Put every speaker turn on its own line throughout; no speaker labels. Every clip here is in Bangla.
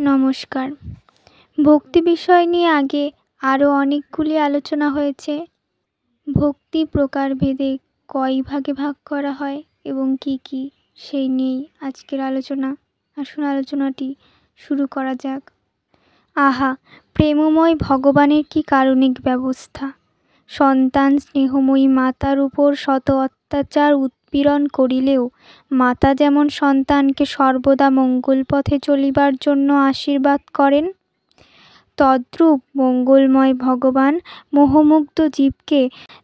নমস্কার। ভক্তি বিষয় নিয়ে আগে আরও অনেকগুলি আলোচনা হয়েছে। ভক্তি প্রকারভেদে কয় ভাগে ভাগ করা হয় এবং কি কি, সেই নিয়েই আজকের আলোচনা। আসুন আলোচনাটি শুরু করা যাক। আহা, প্রেমময় ভগবানের কি কারণিক ব্যবস্থা! সন্তান স্নেহময়ী মাতার উপর শত অত্যাচার উৎপীড়ন করিলেও মাতা যেমন সন্তানকে সর্বদা মঙ্গলপথে চলিবার জন্য আশীর্বাদ করেন, তদ্রূপ মঙ্গলময় ভগবান মোহমুগ্ধ জীবকে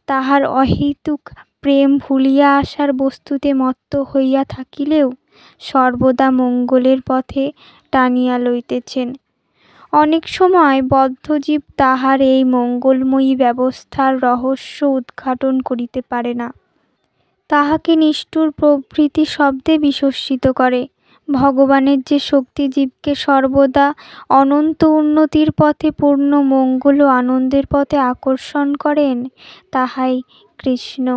তাহার অহেতুক প্রেম ভুলিয়া আসার বস্তুতে মত্ত হইয়া থাকিলেও সর্বদা মঙ্গলের পথে টানিয়া লইতেছেন। অনেক সময় বদ্ধজীব তাহার এই মঙ্গলময়ী ব্যবস্থার রহস্য উদ্ঘাটন করিতে পারে না, তাহাকে নিষ্ঠুর প্রভৃতি শব্দে বিশর্ষিত করে। ভগবানের যে শক্তি জীবকে সর্বদা অনন্ত উন্নতির পথে, পূর্ণ মঙ্গল ও আনন্দের পথে আকর্ষণ করেন, তাহাই কৃষ্ণ।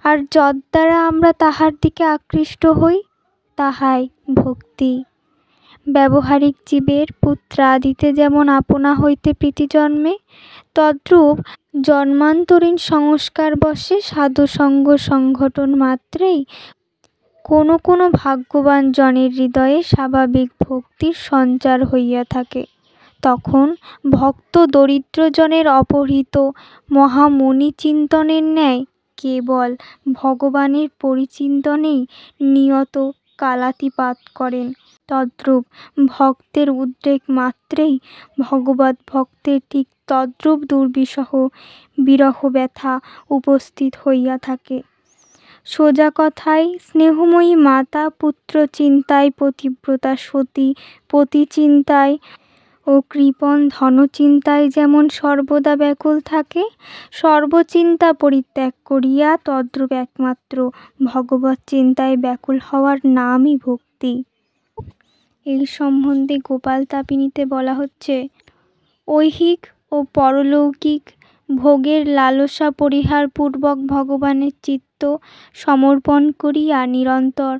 আর যদ্বারা আমরা তাহার দিকে আকৃষ্ট হই, তাহাই ভক্তি। ব্যবহারিক জীবের পুত্রাদিতে যেমন আপনা হইতে প্রীতি জন্মে, তদ্রূপ জন্মান্তরীণ সংস্কারবশে সাধুসঙ্গ সংঘটন মাত্রেই কোনো কোনো ভাগ্যবান জনের হৃদয়ে স্বাভাবিক ভক্তির সঞ্চার হইয়া থাকে। তখন ভক্ত দরিদ্রজনের অপহৃত মহামণি চিন্তনের ন্যায় কেবল ভগবানের পরিচিন্তনেই নিয়ত কালাতিপাত করেন। তদ্রূপ ভক্তের উদ্রেক মাত্রেই ভগবৎ ভক্তের ঠিক তদ্রূপ দুর্বিষহ বিরহ ব্যথা উপস্থিত হইয়া থাকে। সোজা কথায়, স্নেহময়ী মাতা পুত্র চিন্তায়, পতিব্রতা সতী পতি চিন্তায় ও কৃপণ ধনচিন্তায় যেমন সর্বদা ব্যাকুল থাকে, সর্বচিন্তা পরিত্যাগ করিয়া তদ্রূপ একমাত্র ভগবৎ চিন্তায় ব্যাকুল হওয়ার নামই ভক্তি। এই সম্বন্ধে গোপালতাপিনীতে বলা হচ্ছে, ঐহিক ও পরলৌকিক ভোগের লালসা পরিহার পূর্বক ভগবানের চিত্ত সমর্পণ করিয়া নিরন্তর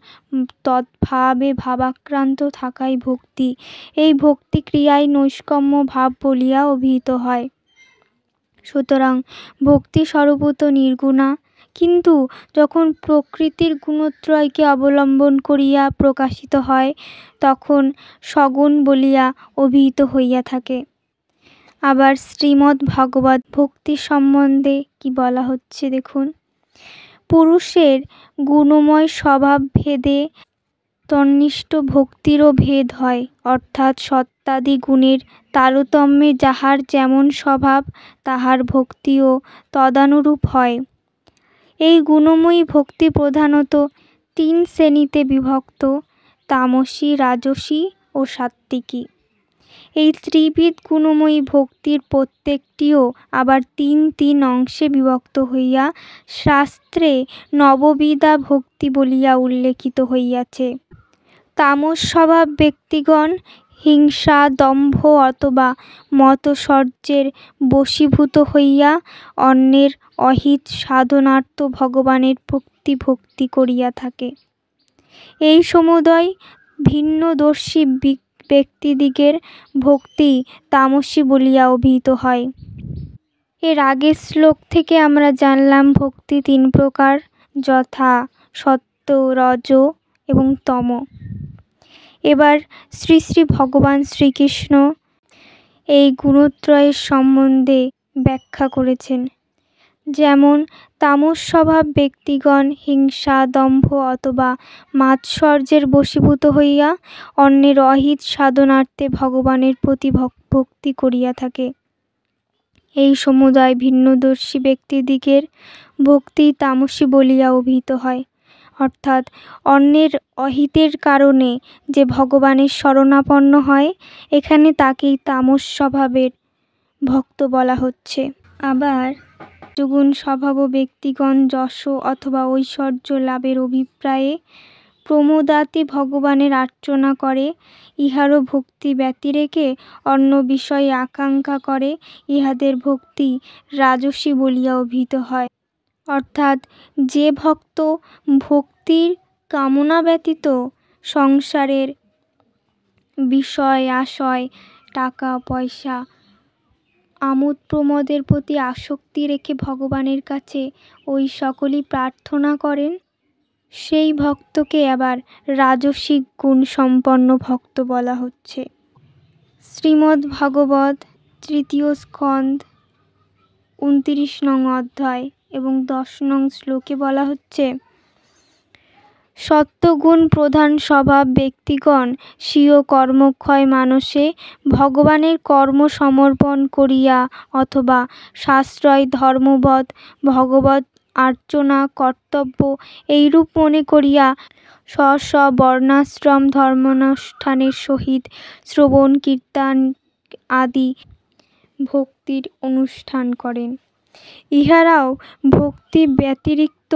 তদ্ভাবে ভাবাক্রান্ত থাকাই ভক্তি। এই ভক্তি ক্রিয়াই নৈষ্কম্য ভাব বলিয়া অভিহিত হয়। সুতরাং ভক্তি স্বরূপত নির্গুণা, কিন্তু যখন প্রকৃতির গুণত্রয়কে অবলম্বন করিয়া প্রকাশিত হয়, তখন সগুণ বলিয়া অভিহিত হইয়া থাকে। আবার শ্রীমদ্ ভাগবত ভক্তি সম্বন্ধে কি বলা হচ্ছে দেখুন। পুরুষের গুণময় স্বভাব ভেদে তন্নিষ্ঠ ভক্তিরও ভেদ হয়, অর্থাৎ সত্ত্বাদি গুণের তারতম্যে যাহার যেমন স্বভাব, তাহার ভক্তিও তদানুরূপ হয়। এই গুণময়ী ভক্তি প্রধানত 3 শ্রেণীতে বিভক্ত: তামসী, রাজসী ও সাত্ত্বিকী। এই ত্রিবিধ গুণময়ী ভক্তির প্রত্যেকটিও আবার 3 অংশে বিভক্ত হইয়া শাস্ত্রে নববিধা ভক্তি বলিয়া উল্লেখিত হইয়াছে। তামস স্বভাব ব্যক্তিগণ হিংসা, দম্ভ অথবা মতশৌর্যের বশীভূত হইয়া অন্যের অহিত সাধনার্থ ভগবানের ভক্তি করিয়া থাকে। এই সমুদয় ভিন্নদর্শী ব্যক্তিদিগের ভক্তি তামসী বলিয়া অভিহিত হয়। এর আগের শ্লোক থেকে আমরা জানলাম ভক্তি 3 প্রকার, যথা সত্ত্ব, রজ এবং তম। এবার শ্রী শ্রী ভগবান শ্রীকৃষ্ণ এই গুণত্রয়ের সম্বন্ধে ব্যাখ্যা করেছেন। যেমন তামস স্বভাব ব্যক্তিগণ হিংসা, দম্ভ অথবা মাৎসর্যের বশীভূত হইয়া অন্যের অহিত সাধনার্থে ভগবানের প্রতি ভক্তি করিয়া থাকে। এই সমুদয় ভিন্নদর্শী ব্যক্তিদিগের ভক্তি তামসী বলিয়া অভিহিত হয়, অর্থাৎ অন্যের অহিতের কারণে যে ভগবানের শরণাপন্ন হয়, এখানে তাকেই তামস স্বভাবের ভক্ত বলা হচ্ছে। আবার রজোগুণ স্বভাব ব্যক্তিগণ যশ অথবা ঐশ্বর্য লাভের অভিপ্রায়ে প্রমোদাতে ভগবানের আর্চনা করে, ইহারও ভক্তি ব্যতিরেকে অন্য বিষয়ে আকাঙ্ক্ষা করে, ইহাদের ভক্তি রাজসী বলিয়া অভিহিত হয়। অর্থাৎ যে ভক্ত ভক্তির কামনা ব্যতীত সংসারের বিষয় আশয়, টাকা পয়সা, আমোদ প্রমোদের প্রতি আসক্তি রেখে ভগবানের কাছে ওই সকলই প্রার্থনা করেন, সেই ভক্তকে আবার রাজসিক গুণ সম্পন্ন ভক্ত বলা হচ্ছে। শ্রীমদ্ ভাগবত ৩য় স্কন্ধ ২৯ নং অধ্যায় এবং ১০ নং শ্লোকে বলা হচ্ছে, সত্ত্বগুণ প্রধান স্বভাব ব্যক্তিগণ স্বীয় কর্মক্ষয় মানসে ভগবানের কর্ম সমর্পণ করিয়া অথবা শাস্ত্রয় ধর্মবৎ ভগবৎ আর্চনা কর্তব্য এইরূপ মনে করিয়া স্ব স্ব বর্ণাশ্রম ধর্মানুষ্ঠানের সহিত শ্রবণ কীর্তন আদি ভক্তির অনুষ্ঠান করেন। ইহারাও ভক্তি ব্যতিরিক্ত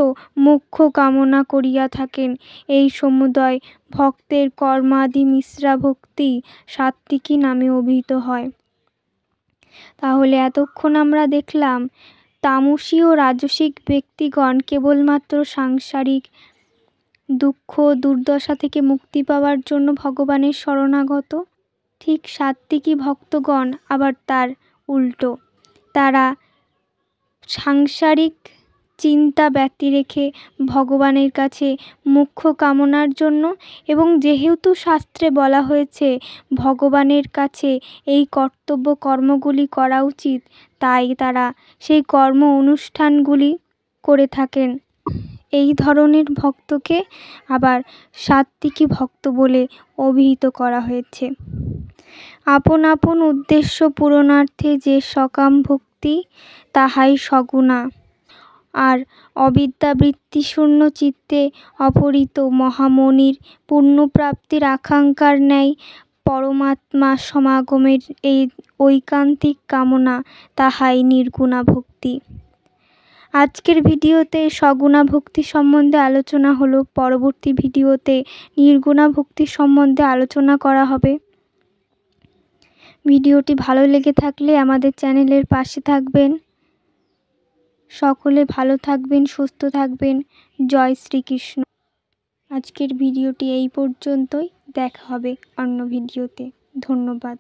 মোক্ষ কামনা করিয়া থাকেন। এই সমুদয় ভক্তের কর্মাদি মিশ্রা ভক্তি সাত্ত্বিকী নামে অভিহিত হয়। তাহলে এতক্ষণ আমরা দেখলাম তামসী ও রাজসিক ব্যক্তিগণ কেবলমাত্র সাংসারিক দুঃখ দুর্দশা থেকে মুক্তি পাওয়ার জন্য ভগবানের শরণাগত, ঠিক সাত্ত্বিকী ভক্তগণ আবার তার উল্টো, তারা সাংসারিক চিন্তা ব্যতি রেখে ভগবানের কাছে মোক্ষ কামনার জন্য, এবং যেহেতু শাস্ত্রে বলা হয়েছে ভগবানের কাছে এই কর্তব্য কর্মগুলি করা উচিত, তাই তারা সেই কর্ম অনুষ্ঠানগুলি করে থাকেন। এই ধরনের ভক্তকে আবার সাত্ত্বিকী ভক্ত বলে অভিহিত করা হয়েছে। আপন আপন উদ্দেশ্য পূরণার্থে যে সকাম ভক্তি তাহাই সগুণা, আর অবিদ্যাবৃত্তিশূন্য চিত্তে অপহৃত মহামনির পুণ্যপ্রাপ্তির আকাঙ্ক্ষার ন্যায় পরমাত্মা সমাগমের এই ঐকান্তিক কামনা, তাহাই নির্গুণা ভক্তি। আজকের ভিডিওতে সগুণা ভক্তি সম্বন্ধে আলোচনা হলো। পরবর্তী ভিডিওতে নির্গুণা ভক্তি সম্বন্ধে আলোচনা করা হবে। ভিডিওটি ভালো লেগে থাকলে আমাদের চ্যানেলের পাশে থাকবেন। সকলে ভালো থাকবেন, সুস্থ থাকবেন। জয় শ্রীকৃষ্ণ। আজকের ভিডিওটি এই পর্যন্তই। দেখা হবে অন্য ভিডিওতে। ধন্যবাদ।